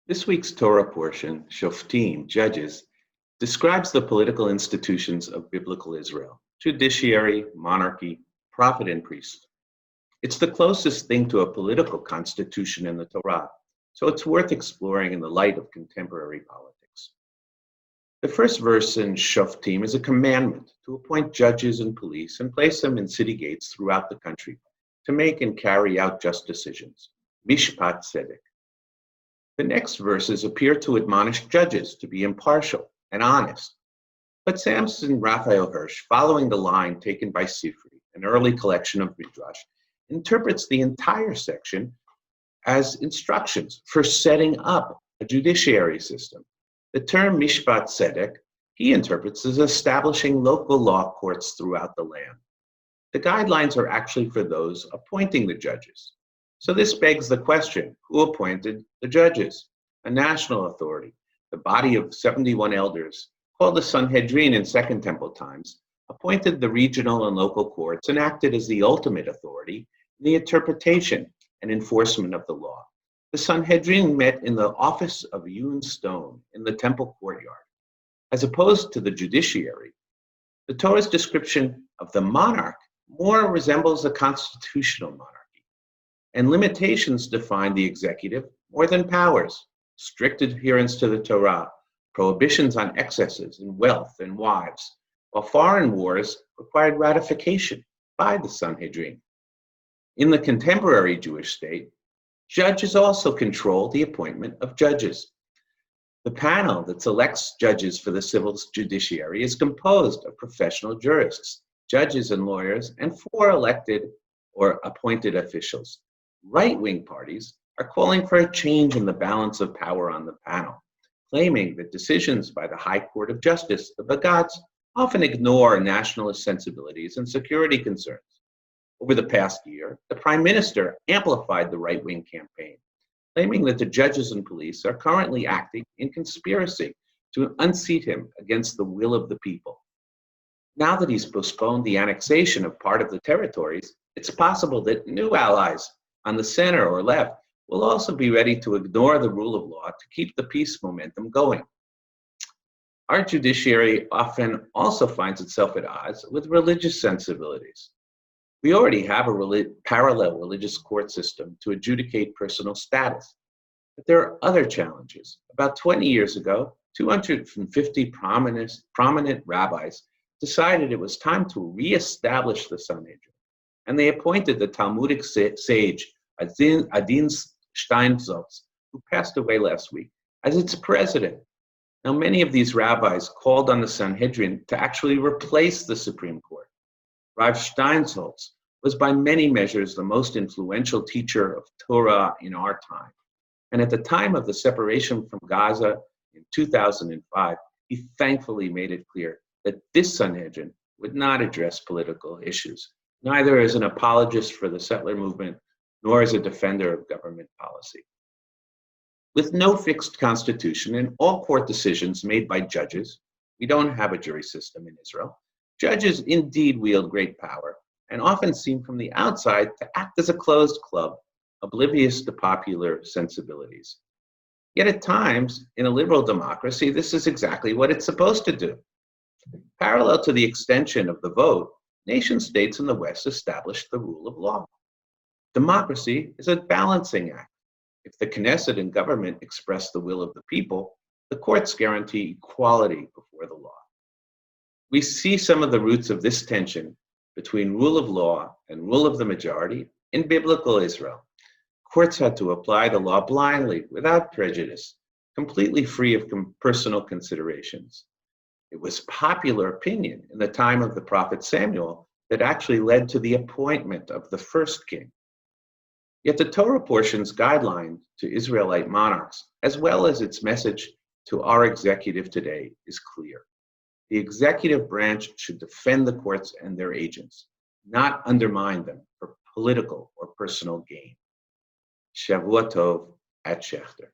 This week's Torah portion, Shoftim, Judges, describes the political institutions of biblical Israel: judiciary, monarchy, prophet, and priest. It's the closest thing to a political constitution in the Torah, so it's worth exploring in the light of contemporary politics. The first verse in Shoftim is a commandment to appoint judges and police and place them in city gates throughout the country to make and carry out just decisions. Mishpat-Tzedek. The next verses appear to admonish judges to be impartial and honest. But Samson Raphael Hirsch, following the line taken by Sifri, an early collection of Midrash, interprets the entire section as instructions for setting up a judiciary system. The term Mishpat-Tzedek he interprets as establishing local law courts throughout the land. The guidelines are actually for those appointing the judges. So this begs the question, who appointed the judges? A national authority, the body of 71 elders, called the Sanhedrin in Second Temple times, appointed the regional and local courts and acted as the ultimate authority in the interpretation and enforcement of the law. The Sanhedrin met in the office of hewn stone in the temple courtyard. As opposed to the judiciary, the Torah's description of the monarch more resembles a constitutional monarchy, and limitations define the executive more than powers: strict adherence to the Torah, prohibitions on excesses in wealth and wives, while foreign wars required ratification by the Sanhedrin. In the contemporary Jewish state, judges also control the appointment of judges. The panel that selects judges for the civil judiciary is composed of professional jurists, judges and lawyers, and 4 elected or appointed officials. Right-wing parties are calling for a change in the balance of power on the panel, claiming that decisions by the High Court of Justice, the Bagatz, often ignore nationalist sensibilities and security concerns. Over the past year, the Prime Minister amplified the right-wing campaign, claiming that the judges and police are currently acting in conspiracy to unseat him against the will of the people. Now that he's postponed the annexation of part of the territories, it's possible that new allies on the center or left will also be ready to ignore the rule of law to keep the peace momentum going. Our judiciary often also finds itself at odds with religious sensibilities. We already have a parallel religious court system to adjudicate personal status, but there are other challenges. About 20 years ago, 250 prominent rabbis decided it was time to reestablish the Sanhedrin, and they appointed the Talmudic sage Adin Steinsaltz, who passed away last week, as its president. Now, many of these rabbis called on the Sanhedrin to actually replace the Supreme Court. Rav Steinsaltz was by many measures the most influential teacher of Torah in our time. And at the time of the separation from Gaza in 2005, he thankfully made it clear that this Sanhedrin would not address political issues, neither as an apologist for the settler movement, nor as a defender of government policy. With no fixed constitution and all court decisions made by judges, we don't have a jury system in Israel. Judges indeed wield great power and often seem from the outside to act as a closed club, oblivious to popular sensibilities. Yet at times, in a liberal democracy, this is exactly what it's supposed to do. Parallel to the extension of the vote, nation-states in the West established the rule of law. Democracy is a balancing act. If the Knesset and government express the will of the people, the courts guarantee equality before the law. We see some of the roots of this tension between rule of law and rule of the majority in biblical Israel. Courts had to apply the law blindly, without prejudice, completely free of personal considerations. It was popular opinion in the time of the prophet Samuel that actually led to the appointment of the first king. Yet the Torah Portion's guideline to Israelite monarchs, as well as its message to our executive today, is clear. The executive branch should defend the courts and their agents, not undermine them for political or personal gain. Shavua Tov at Schechter.